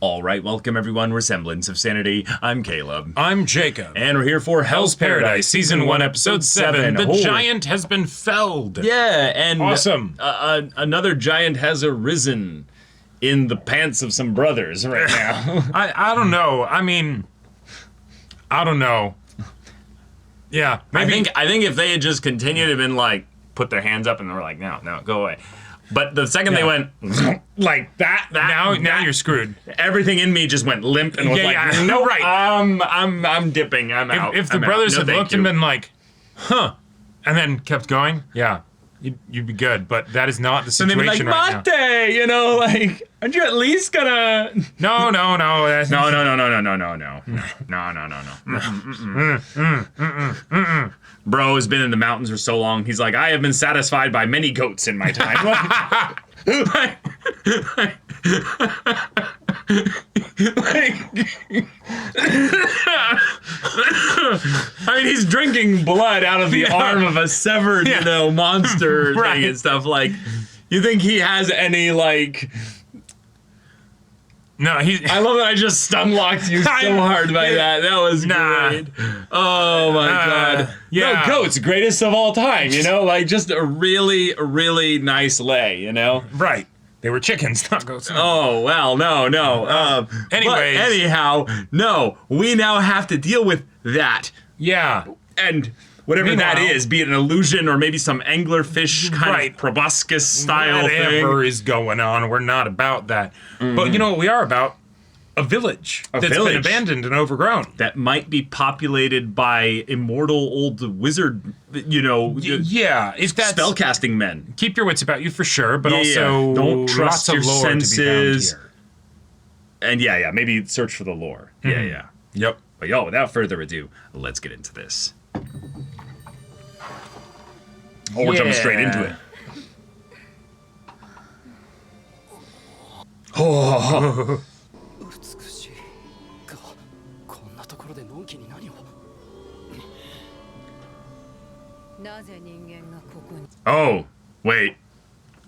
All right, welcome everyone. We're Semblance of Sanity. I'm Caleb. I'm Jacob. And we're here for Hell's Paradise, Season 1, Episode 7. The giant has been felled. Yeah, and awesome. Another giant has arisen in the pants of some brothers right now. I don't know. I mean, I don't know. Yeah, maybe. I think if they had just continued and been like, put their hands up and they were like, no, go away. But the second they went like that, now you're screwed. Everything in me just went limp and was no, right. I'm dipping. I'm out. If the brothers had looked and been like, huh, and then kept going, yeah, you'd be good. But that is not the situation right now. right now. Mate, you know, like, aren't you at least gonna? No. No. Bro has been in the mountains for so long. He's like, I have been satisfied by many goats in my time. I mean, he's drinking blood out of the arm of a severed, monster thing and stuff. Like, you think he has any, like... No, I love that I just stun-locked you so hard by that. That was great. Oh, my God. Yeah. No, goats, greatest of all time, you know? Like, just a really, really nice lay, you know? Right. They were chickens, not goats. Oh, well, no. Anyways. But anyhow, no. We now have to deal with that. Yeah. And... whatever that is, be it an illusion or maybe some anglerfish kind of proboscis style thing. Whatever is going on, we're not about that. But you know what we are about? A village that's been abandoned and overgrown. That might be populated by immortal old wizard, yeah, if that's spellcasting men. Keep your wits about you for sure, but also don't trust lots your of lore senses. to be found here. And maybe search for the lore. Yep. But without further ado, let's get into this. Oh, we're jumping straight into it. Oh. Oh, wait.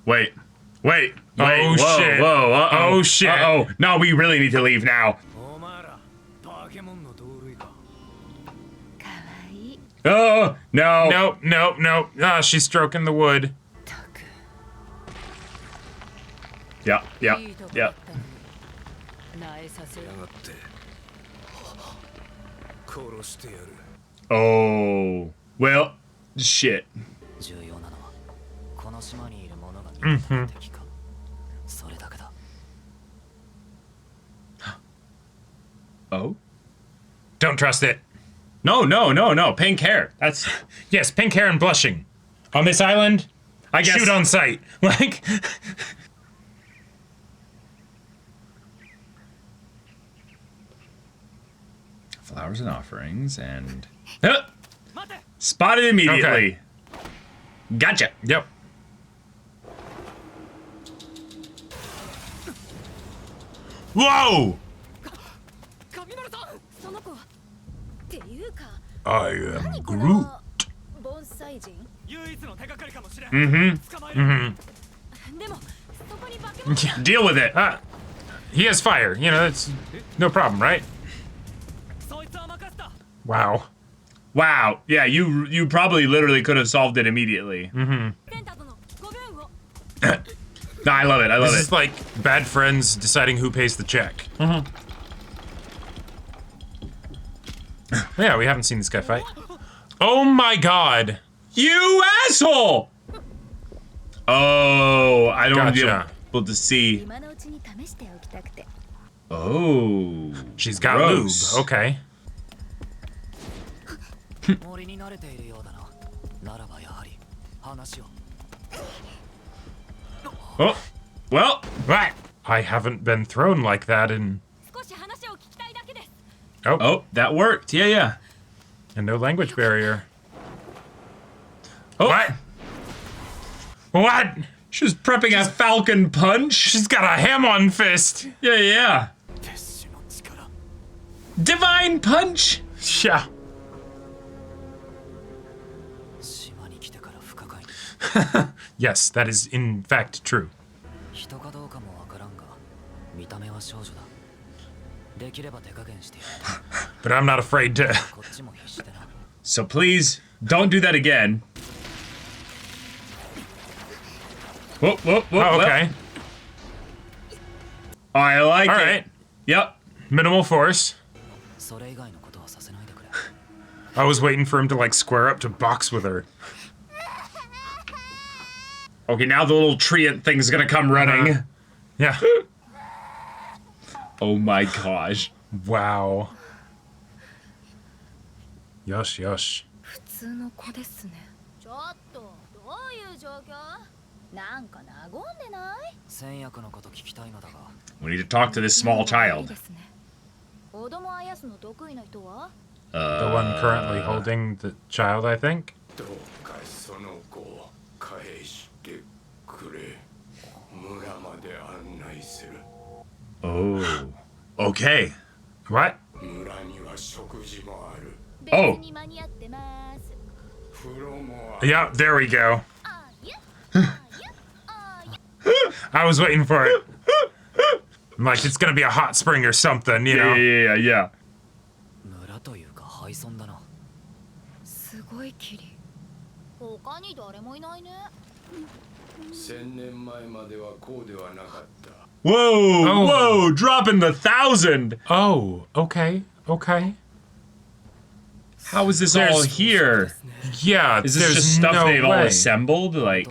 Oh, shit. Whoa, uh-oh. Oh, shit. Uh-oh. No, we really need to leave now. Oh, no. No. Ah, she's stroking the wood. Yeah. Oh, well, shit. Oh? Don't trust it. No. Pink hair. That's... Yes, pink hair and blushing. On this island, I guess... shoot on sight. Like... flowers and offerings, and... spotted immediately. Okay. Gotcha. Yep. Whoa! I am Groot. Deal with it. He has fire. You know, that's no problem, right? Wow. Yeah, you probably literally could have solved it immediately. No, I love it. This is like bad friends deciding who pays the check. Yeah, we haven't seen this guy fight. Oh my God! You asshole! Oh, I don't want to be able to see. Oh, she's got gross. lube. Okay. Oh, well, right. I haven't been thrown like that in... Oh, that worked. Yeah. And no language barrier. Oh. What? She's prepping a falcon punch. She's got a ham-on fist. Yeah. Divine punch. Yeah. Yes, that is in fact true. But I'm not afraid to. So please, don't do that again. Whoop, whoop, whoop, Oh, okay. Oh, I like it. All right. Yep. Minimal force. I was waiting for him to like square up to box with her. Okay, now the little treant thing's gonna come running. Yeah. Oh my gosh. Wow. Yosh, yosh. We need to talk to this small child. The one currently holding the child, I think. Oh. Okay. What? Oh. Yeah, there we go. I was waiting for it. I'm like, it's gonna be a hot spring or something, you know? Yeah. 1000年前まではこうではなかった。 Whoa, Oh. whoa, dropping the 1,000. Oh, okay, okay. How is this all There's- here? Yeah, Is this there's just stuff no they've all way. assembled? Like,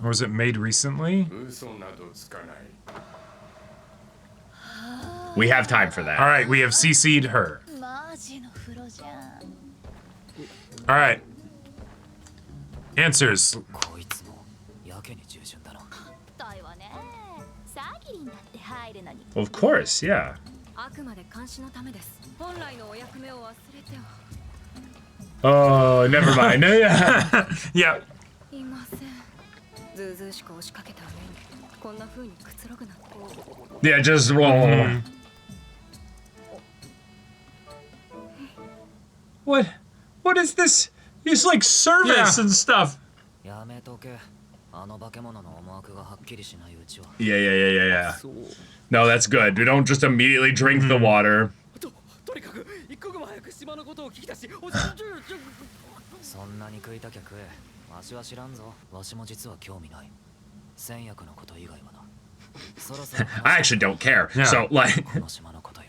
Or was it made recently? 嘘などつかない。 we have time for that. All right, we have CC'd her. All right. Answers. Well, of course, yeah. Oh, never mind. Yeah. Yeah. Yeah, just roll. What is this? It's like service Yeah. and stuff. Yeah. No, that's good. We don't just immediately drink the water. とにかく一刻も早く島のことを聞き出しそんなに食いたきゃ食え。わしは知らんぞ。わしも実は興味ない。戦略のこと以外はな。そろそろ I actually don't care. Yeah. So, like, この島のことや。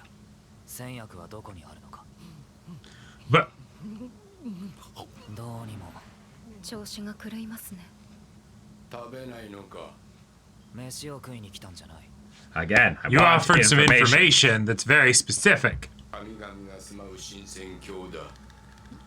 戦略はどこにあるのか。 But どうにも。調子が狂いますね。食べないのか。飯を食いに来たんじゃない。 again, I you want offered some information that's very specific. 神々が住まう神仙境だ。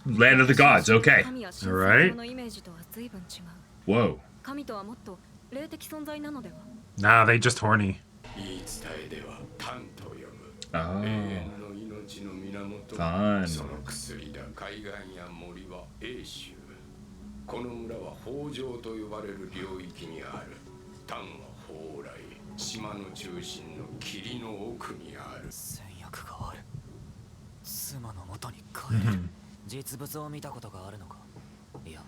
Land of the gods, okay. 神や神 Alright. 聖のイメージとは随分違う。 Whoa. 神とはもっと霊的存在なのでは。 Nah, they just horny. 言い伝えではタンと呼ぶ。 Oh. 永遠の命の源。 Fun. その薬だ。海岸や森は永州。この村は北条と呼ばれる領域にある。タンは蓬莱。島の中心の霧の奥にある。戦略がある。妻の元に帰れる。実物を見たことがあるのか。いや、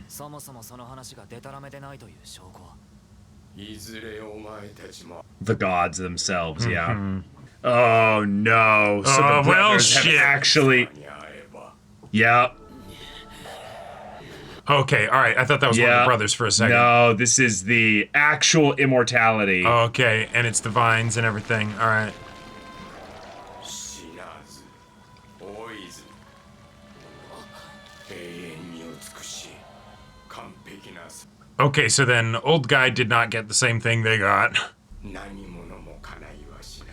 そもそもその話がデタラメでないという証拠は。いずれお前たちも。 The gods themselves, yeah. Oh no. So Oh, the well, brothers have shit. actually. に会えば。 Yep. Okay, all right. I thought that was one of Yeah. the brothers for a second. No, this is the actual immortality. Okay, and it's the vines and everything. All right. 死なず老いず永遠に美しい完璧な Okay, so then old guy did not get the same thing they got. 何者も叶いはしな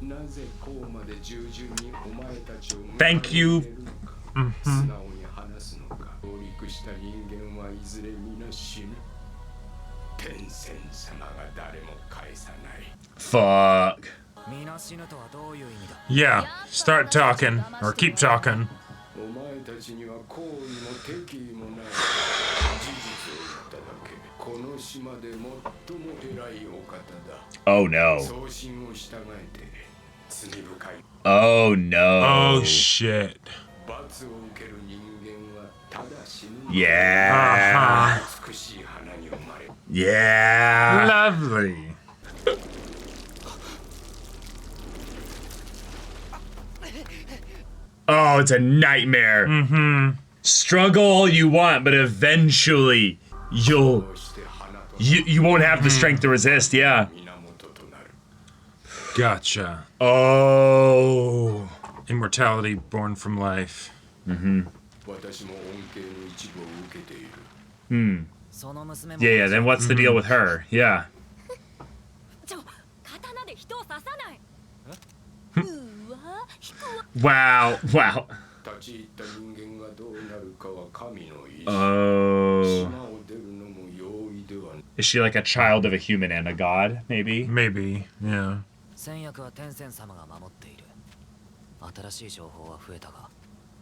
いなぜこうまで従順にお前たちを Thank you. 素直に話すのか上陸した人間はいずれ皆死ぬ天仙様が誰も返さない Fuck. 皆死ぬとはどういう意味だ。 Yeah, start talking or keep talking. お前たちには好意も敵意もない事実を言っただけこの島で最も偉いお方だ Oh no. 送信を従えて罪深い Oh no. Oh shit. 罰を受ける人間はただ死ぬ Yeah. 美しい花に生まれ Yeah. Lovely. Oh, it's a nightmare. Struggle all you want, but eventually you won't have the strength to resist. Yeah. 源となる Gotcha. Oh. Immortality born from life. 私も恩恵の一部を受けている その娘も Yeah. Then what's the deal with her? Yeah. 刀で人を刺さない。 Wow. Wow. 立ち入った人間がどうなるかは神の意志 Oh. 島を出るのも容易ではない Is she like a child of a human and a god? Maybe. Maybe. Yeah. 戦略は天仙様が守っている。新しい情報は増えたが、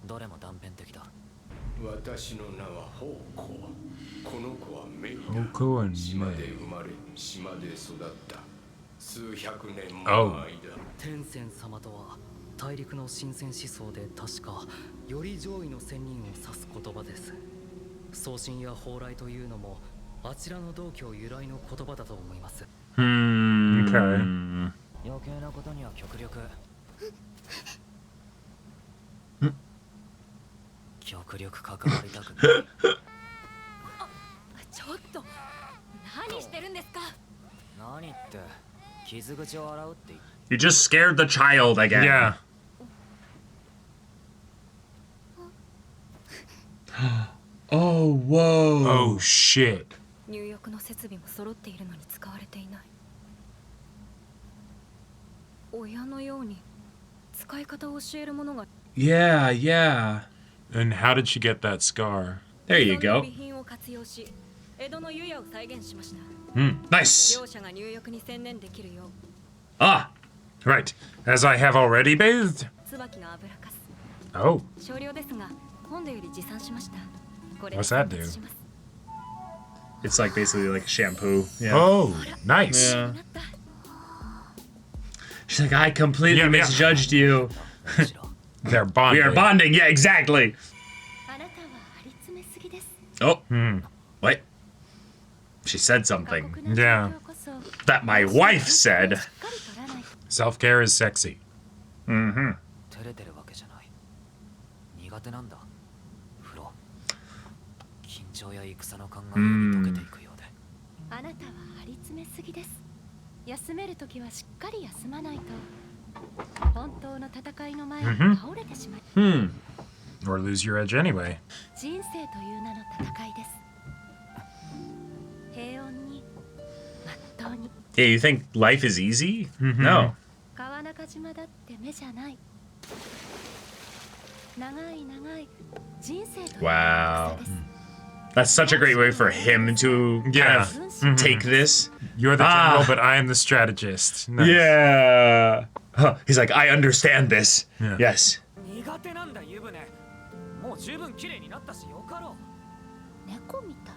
どれも断片的だ。私の名は宝庫この子はメイだ宝庫はメイ島で生まれ島で育った数百年も Oh. の間天仙様とは大陸の神仙思想で確かより上位の仙人を指す言葉です。送信や蓬莱というのもあちらの道教由来の言葉だと思います。 Okay. 余計なことには極力極力関わりたくない。ちょっと何してるんですか。何って傷口を洗うって言って You just scared the child again. Yeah. Oh, whoa. Oh shit. 入浴の設備も揃っているのに使われていない。親のように使い方を教えるものが Yeah, yeah. And how did she get that scar? There you 既存の go. 備品を活用し、江戸の湯屋を再現しました。 Nice. 両者が入浴に専念できるよう、 Ah. Right. As I have already bathed. 椿の油かす。 Oh. 少量ですが、本土より持参しました。これ What's that で do? します。 It's like basically like shampoo. Yeah. Oh, nice. Yeah. なった。 She's like, I completely Yeah, yeah. misjudged you. むしろ They're We are bonding. bonding. Yeah, exactly. あなたは張り詰めすぎです。 Oh. What? She said something Yeah. that my wife said. Self-care is sexy. Mm-hmm. 照れてるわけじゃない。苦手なんだ。風呂。緊張や戦の考えに溶けていくようで。あなたは張り詰めすぎです。休めるときはしっかり休まないと本当の戦いの前に倒れてしまい、 Or lose your edge anyway. 人生という名の戦いです。平穏にまっとうに Yeah, you think life is easy? No. 川中島だって目じゃない。長い長い人生という戦 Wow. です。 That's such a great way for him to kind Yeah. of take this. You're the Ah. general, but I am the strategist. Nice. Yeah. Huh. He's like, I understand this. Yeah. Yes. 苦手なんだ湯船。もう十分綺麗になったしよかろ猫みたい。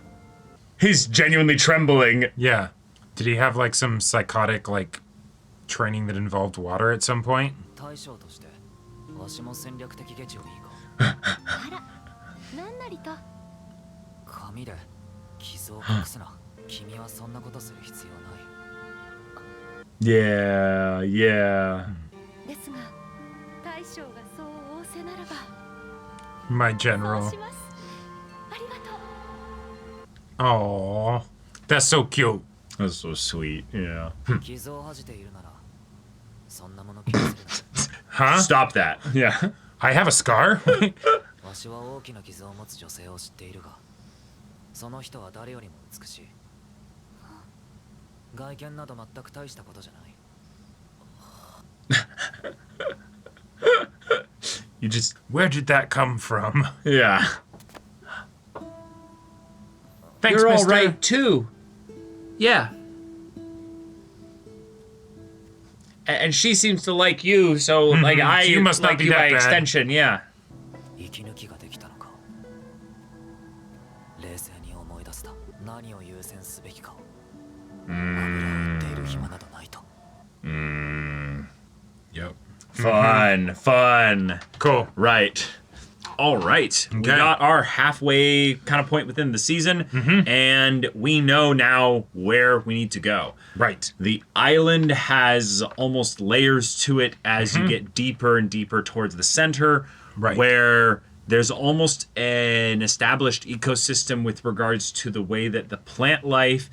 He's genuinely trembling. Yeah. Did he have like some psychotic like training that involved water at some point? う。大将としてわしも戦略的下知をいいか。あら、なんなりと。紙で傷を隠すな。君はそんなことする必要ない。 Yeah, yeah. ですが、大将がそう仰せならば、 My そう general. します。ありがとう。 Oh, that's so cute. That's so sweet. Yeah. 傷を恥じているならそんなもの気にする Huh? Stop that. Yeah. I have a scar? な。わしは大きな傷を持つ女性を知っているが、その人は誰よりも美しい。外見など全く大したことじゃない。 You just, Where did that come from? yeah. Thanks, You're all mister. right too. Yeah. And she seems to like you, so like I You must not like be you by that bad. extension. Yeah. 息抜きができたのか。冷静に思い出すと何を優先すべきかを。油を売っている暇などないと。 Yep. Fun, fun. Cool. Right. All right. We Okay. got our halfway kind of point within the season, and we know now where we need to go. Right. The island has almost layers to it as you get deeper and deeper towards the center. Right. where there's almost an established ecosystem with regards to the way that the plant life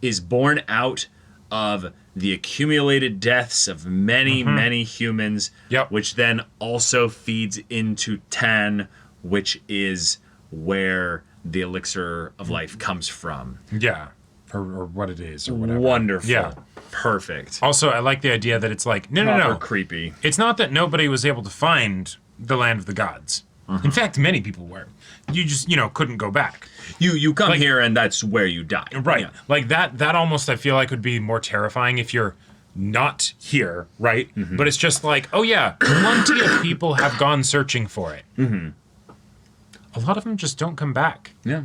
is born out of the accumulated deaths of many, many humans, Yep. which then also feeds into Tan, which is where the elixir of life comes from. Yeah. Or what it is or whatever. Wonderful. Yeah. Perfect. Also, I like the idea that it's like, no. Proper creepy. It's not that nobody was able to find the land of the gods. In fact, many people were. You just, couldn't go back. You come here and that's where you die. Right. Yeah. Like that almost I feel like would be more terrifying if you're not here, right? But it's just like, oh yeah, plenty of people have gone searching for it. A lot of them just don't come back. Yeah.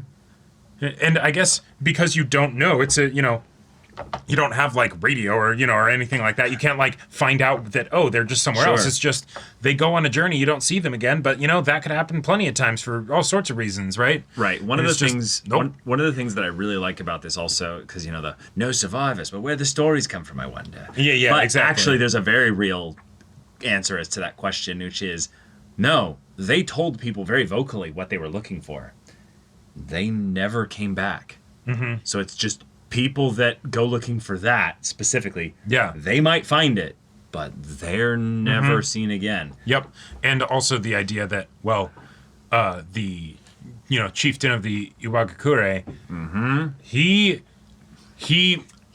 And I guess because you don't know, it's a, you don't have like radio or, or anything like that. You can't like find out that, oh, they're just somewhere else. Sure. It's just they go on a journey. You don't see them again. But, that could happen plenty of times for all sorts of reasons, right? Right. One of the things nope. one of the things that I really like about this also, because the no survivors, but where the stories come from, I wonder. Yeah, but exactly. Actually, there's a very real answer as to that question, which is no. They told people very vocally what they were looking for. They never came back. So it's just people that go looking for that specifically. Yeah. They might find it, but they're never seen again. Yep. And also the idea that, well, the, chieftain of the Iwagakure, he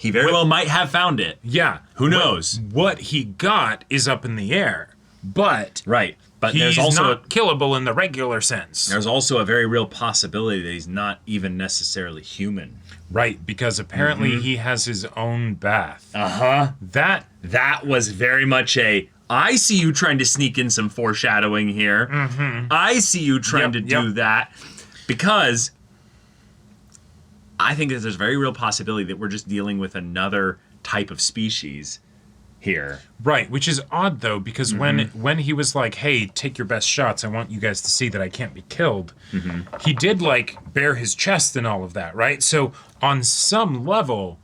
Very well might have found it. yeah. Who knows? What he got is up in the air, but Right. But he's there's also not killable in the regular sense. there's also a very real possibility that he's not even necessarily human. Right, because apparently he has his own bath. Uh-huh. That was very much I see you trying to sneak in some foreshadowing here. I see you trying to do that. Because I think that there's a very real possibility that we're just dealing with another type of species here. Right, which is odd though, because when he was like, "Hey, take your best shots. I want you guys to see that I can't be killed." He did like bare his chest and all of that, right? So on some level,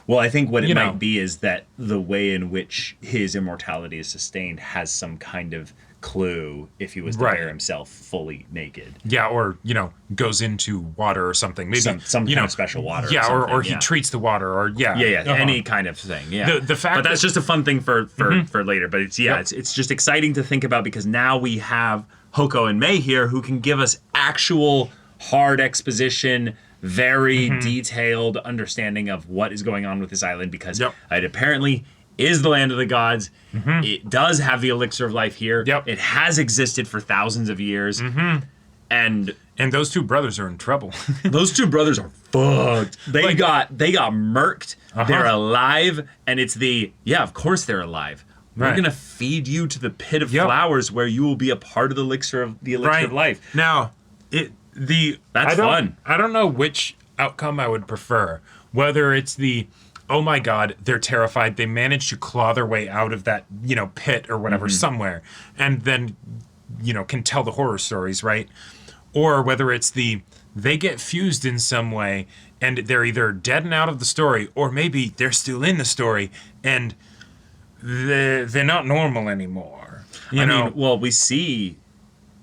Well, I think what it You might know. be is that the way in which his immortality is sustained has some kind of clue if he was to Right. bear himself fully naked. yeah, or goes into water or something. Maybe Some kind of special water. Yeah, or, or he something, treats the water, or yeah, uh-huh. any kind of thing. Yeah, The fact but that's that- just a fun thing for later. But it's Yep. it's just exciting to think about because now we have Hoko and Mei here who can give us actual hard exposition, very detailed understanding of what is going on with this island because Yep. it apparently is the land of the gods. It does have the elixir of life here. Yep. It has existed for thousands of years. And And those two brothers are in trouble. those two brothers are fucked. They Like- got murked. They're alive, and it's of course they're alive. We're Right. gonna feed you to the pit of Yep. flowers where you will be a part of the elixir of life. Now, That's fun. I don't know which outcome I would prefer. Whether it's oh my god, they're terrified. They managed to claw their way out of that, pit or whatever somewhere, and then, can tell the horror stories, right? Or whether it's they get fused in some way and they're either dead and out of the story, or maybe they're still in the story and they're not normal anymore. You know? Well, we see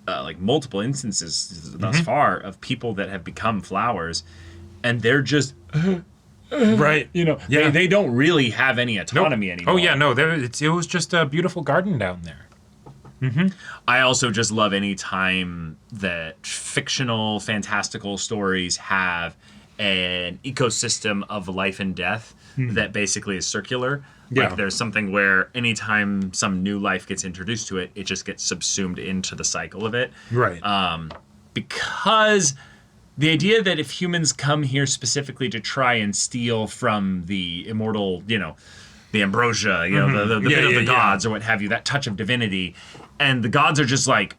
like multiple instances thus far of people that have become flowers, and they're just right? Yeah. they don't really have any autonomy anymore. Oh yeah, no, it was just a beautiful garden down there. I also just love any time that fictional, fantastical stories have an ecosystem of life and death that basically is circular. Yeah. Like there's something where anytime some new life gets introduced to it, it just gets subsumed into the cycle of it. Right. Because the idea that if humans come here specifically to try and steal from the immortal, the ambrosia, the bit of the gods or what have you, that touch of divinity, and the gods are just like,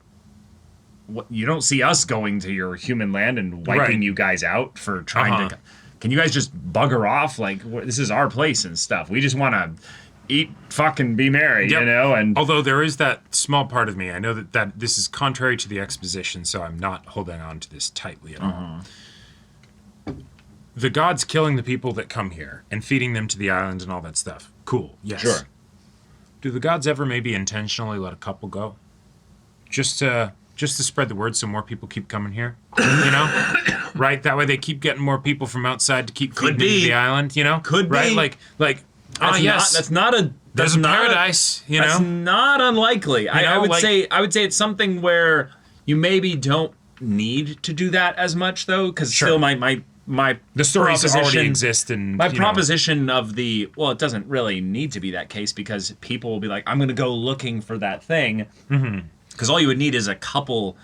what, you don't see us going to your human land and wiping Right. you guys out for trying to. Can you guys just bugger off? Like this is our place and stuff. We just want to eat, fucking be merry, Yep. And Although there is that small part of me, I know that this is contrary to the exposition, so I'm not holding on to this tightly at all. The gods killing the people that come here and feeding them to the island and all that stuff. Cool. Yes. Sure. Do the gods ever maybe intentionally let a couple go? just to spread the word so more people keep coming here, you know? Right? That way they keep getting more people from outside to keep feeding into the island, you know? Could be. Right? Like That's not a there's a paradise, you know? That's not unlikely. I would say it's something where you maybe don't need to do that as much though, because still my the stories already exist, and my proposition of it doesn't really need to be that case, because people will be like, I'm going to go looking for that thing, because all you would need is a couple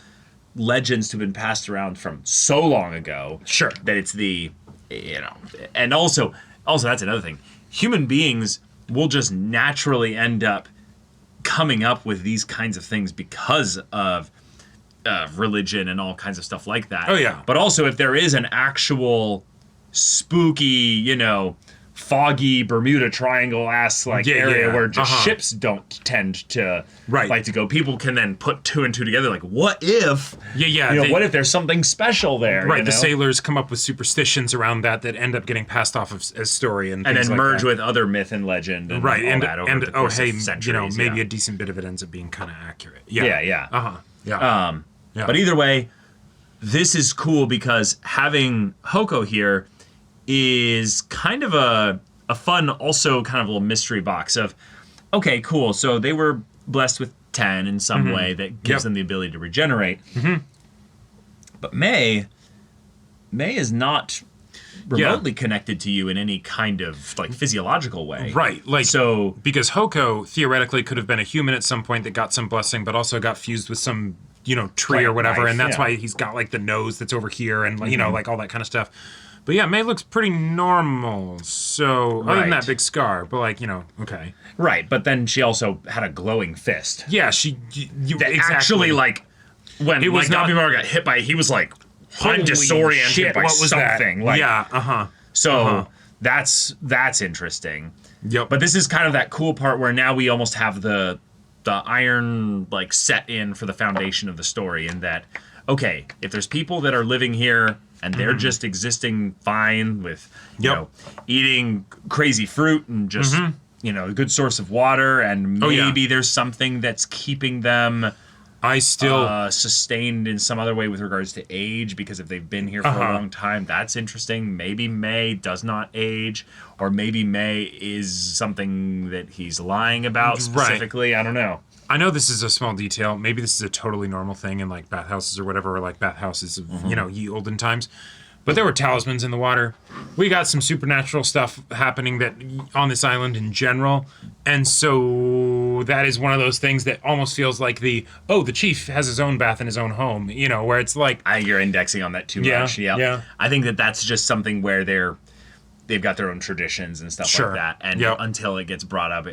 legends to have been passed around from so long ago, that it's and also that's another thing. Human beings will just naturally end up coming up with these kinds of things because of religion and all kinds of stuff like that. Oh, yeah. But also, if there is an actual spooky, foggy Bermuda Triangle-ass area where just ships don't tend to like to go, people can then put two and two together. Like, what if? What if there's something special there? Right. The sailors come up with superstitions around that end up getting passed off as story and then like merge that. with other myth and legend. And right. all that over the course of centuries, maybe a decent bit of it ends up being kind of accurate. But either way, this is cool because having Hoko here is kind of a fun, also kind of a little mystery box of, okay, cool. So they were blessed with 10 in some way that gives them the ability to regenerate. But May is not remotely connected to you in any kind of physiological way. Right. Because Hoko theoretically could have been a human at some point that got some blessing, but also got fused with some tree or whatever, and that's why he's got the nose that's over here and all that kind of stuff. But yeah, May looks pretty normal. So other than that big scar, but okay. Right, but then she also had a glowing fist. Yeah, Actually when it was Gabimara got hit by it, he was I'm disoriented by something. That? That's interesting. Yep. But this is kind of that cool part where now we almost have the iron set in for the foundation of the story, in that, okay, if there's people that are living here and they're just existing fine with eating crazy fruit and just a good source of water, and maybe there's something that's keeping them sustained in some other way with regards to age, because if they've been here for a long time, that's interesting. Maybe May does not age, or maybe May is something that he's lying about specifically. I don't know. I know this is a small detail. Maybe this is a totally normal thing in bathhouses or whatever, or bathhouses of ye olden times. But there were talismans in the water. We got some supernatural stuff happening that on this island in general. And so that is one of those things that almost feels like the chief has his own bath in his own home, where it's like... I think you're indexing on that too much. Yeah. I think that's just something where they've got their own traditions and stuff like that. And until it gets brought up,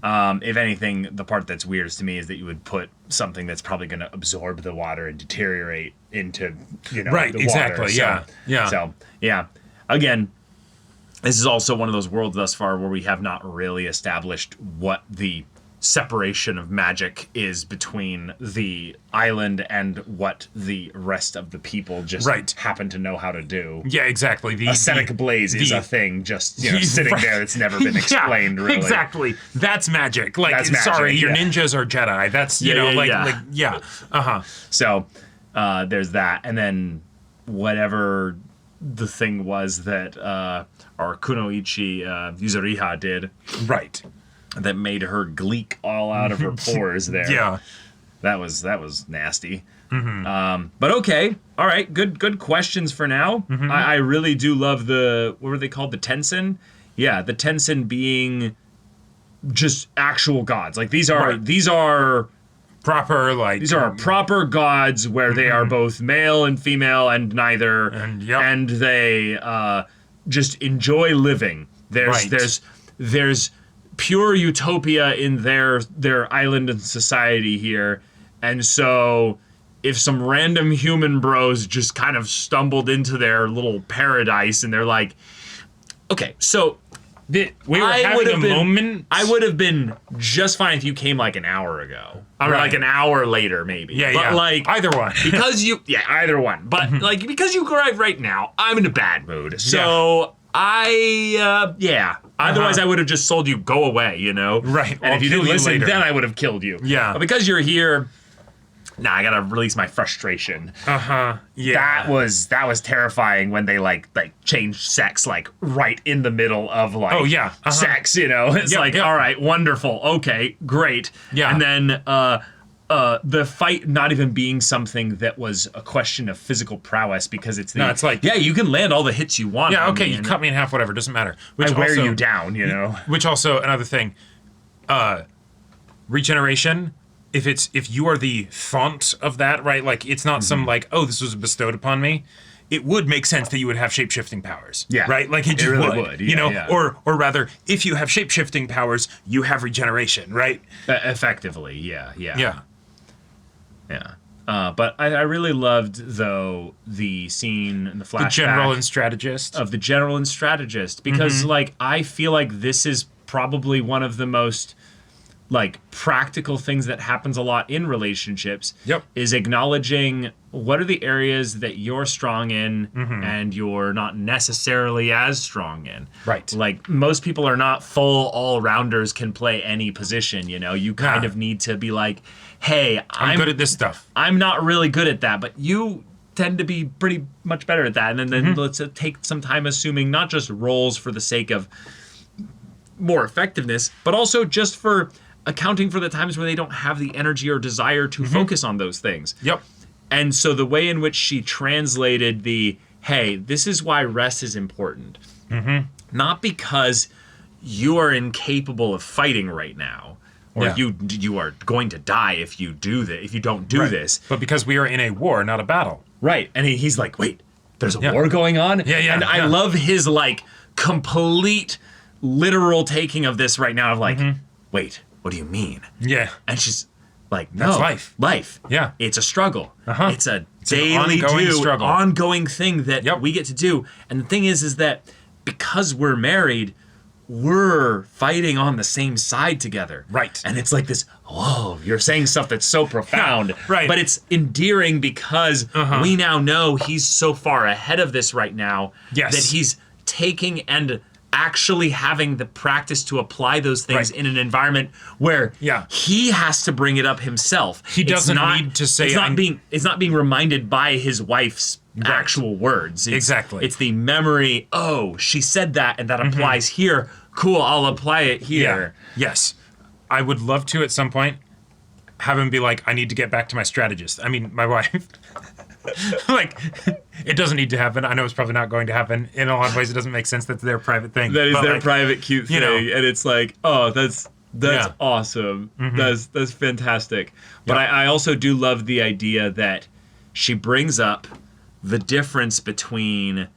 if anything, the part that's weirdest to me is that you would put something that's probably going to absorb the water and deteriorate into, the water. So, again, this is also one of those worlds thus far where we have not really established what the separation of magic is between the island and what the rest of the people just happen to know how to do. Yeah, exactly. The ascetic blaze is a thing just sitting there that's never been explained, really. Exactly. That's magic. That's magic, your ninjas are Jedi. That's, So, there's that. And then whatever the thing was that our Kunoichi Yuzuriha did. Right. That made her gleek all out of her pores there. Yeah. That was nasty. But okay. All right. Good questions for now. I really do love what were they called? The Tensen? Yeah, the Tensen being just actual gods. These are proper these are proper gods where they are both male and female and neither, and they just enjoy living. There's pure utopia in their island and society here, and so if some random human bros just kind of stumbled into their little paradise and they're like, okay, so we were having a moment. I would have been just fine if you came an hour ago. Or an hour later, maybe. But either one. Because either one. But because you arrived right now, I'm in a bad mood. So Otherwise, I would have just sold you, go away, you know? Right. And I'll if you kill didn't you listen, later. then I would have killed you. Yeah. But because you're here, I gotta release my frustration. Yeah. That was terrifying when they like changed sex like right in the middle of like Oh, yeah. sex, you know? It's Yep, like, yep. all right, wonderful, okay, great. Yeah. And then the fight not even being something that was a question of physical prowess because it's it's like- yeah, you can land all the hits you want. Yeah, on okay, me you and cut me in half, whatever, doesn't matter. I wear also- you down, you know? Which also, another thing, regeneration, if you are the font of that, right? Like, it's not some like, oh, this was bestowed upon me. It would make sense that you would have shape-shifting powers. Yeah. Right? Like, it just really would. would, You yeah, know? yeah. Or rather, if you have shape-shifting powers, you have regeneration, right? Effectively, yeah. Yeah. But I really loved, though, the scene in the flashback The general and strategist. of the general and strategist because, like, I feel like this is probably one of the most like practical things that happens a lot in relationships. Yep. Is acknowledging what are the areas that you're strong in and you're not necessarily as strong in. Right. Like most people are not full all-rounders can play any position, you know. You kind Yeah. of need to be like, hey, I'm good at this stuff. I'm not really good at that, but you tend to be pretty much better at that. And then let's take some time assuming not just roles for the sake of more effectiveness, but also just for accounting for the times where they don't have the energy or desire to focus on those things. Yep. And so the way in which she translated the, hey, this is why rest is important. Not because you are incapable of fighting right now, or Yeah. you are going to die if you do this, if you don't do this. But because we are in a war, not a battle. Right. And he's like, wait, there's a Yeah. war going on? Yeah, And I yeah. love his like complete literal taking of this right now of like, wait, what do you mean? Yeah. And she's like, no. That's life. Life. Yeah. It's a struggle. Uh-huh. It's a an daily ongoing struggle. ongoing thing that Yep. we get to do. And the thing is that because we're married, we're fighting on the same side together. Right. And it's like this, whoa, you're saying stuff that's so profound. Right. But it's endearing because we now know he's so far ahead of this right now Yes. that he's taking and actually having the practice to apply those things Right. in an environment where Yeah. he has to bring it up himself. He doesn't need to say, it's not I'm- being reminded by his wife's actual words. Exactly. It's the memory, oh, she said that and that applies here. Cool, I'll apply it here. Yeah. Yes. I would love to at some point have him be like, I need to get back to my strategist. I mean, my wife. Like, it doesn't need to happen. I know it's probably not going to happen. In a lot of ways, it doesn't make sense. That's their private thing. That is But, their like, private cute thing. you know. And it's like, oh, that's Yeah. awesome. That's fantastic. But I also do love the idea that she brings up the difference between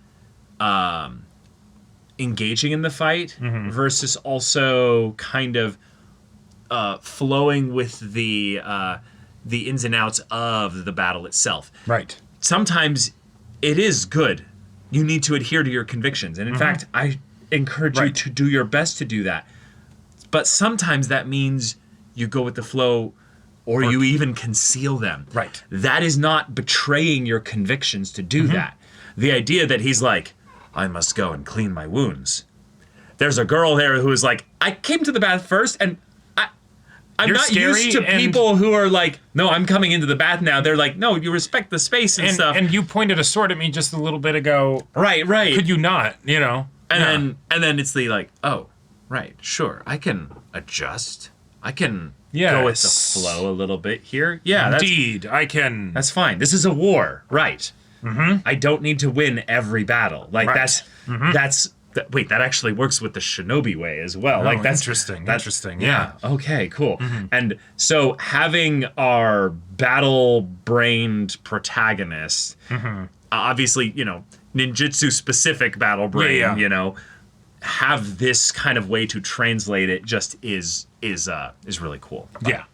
engaging in the fight versus also kind of flowing with the ins and outs of the battle itself. Right. Sometimes it is good. You need to adhere to your convictions. And in fact, I encourage you Right. to do your best to do that. But sometimes that means you go with the flow or you even conceal them. Right. That is not betraying your convictions to do that. The idea that he's like, I must go and clean my wounds. There's a girl there who is like, I came to the bath first and I'm You're not used scary to and- people who are like, no, I'm coming into the bath now. They're like, no, you respect the space and stuff. And you pointed a sword at me just a little bit ago. right. Could you not, you know? And then it's the like, oh, right, sure, I can adjust. I can go with the Yes. flow a little bit here. Yeah, Indeed, I can. that's fine. This is a war, right? I don't need to win every battle. Like Right. wait, that actually works with the shinobi way as well. Oh, like that's interesting. that's- Interesting. Yeah. Yeah. Okay. Cool. And so having our battle-brained protagonist, obviously, you know, ninjutsu specific battle brain, Yeah. you know, have this kind of way to translate it just is is really cool. Yeah.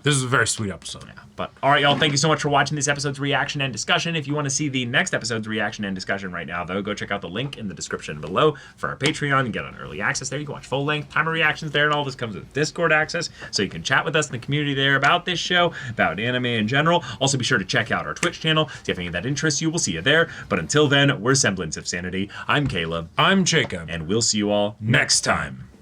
This is a very sweet episode. Yeah. But all right, y'all, thank you so much for watching this episode's reaction and discussion. If you want to see the next episode's reaction and discussion right now, though, go check out the link in the description below for our Patreon and get on early access there. You can watch full length timer reactions there, and all this comes with Discord access, so you can chat with us in the community there about this show, about anime in general. Also, be sure to check out our Twitch channel. If you have any of that interests you, we'll see you there. But until then, we're Semblance of Sanity. I'm Caleb. I'm Jacob. And we'll see you all next time.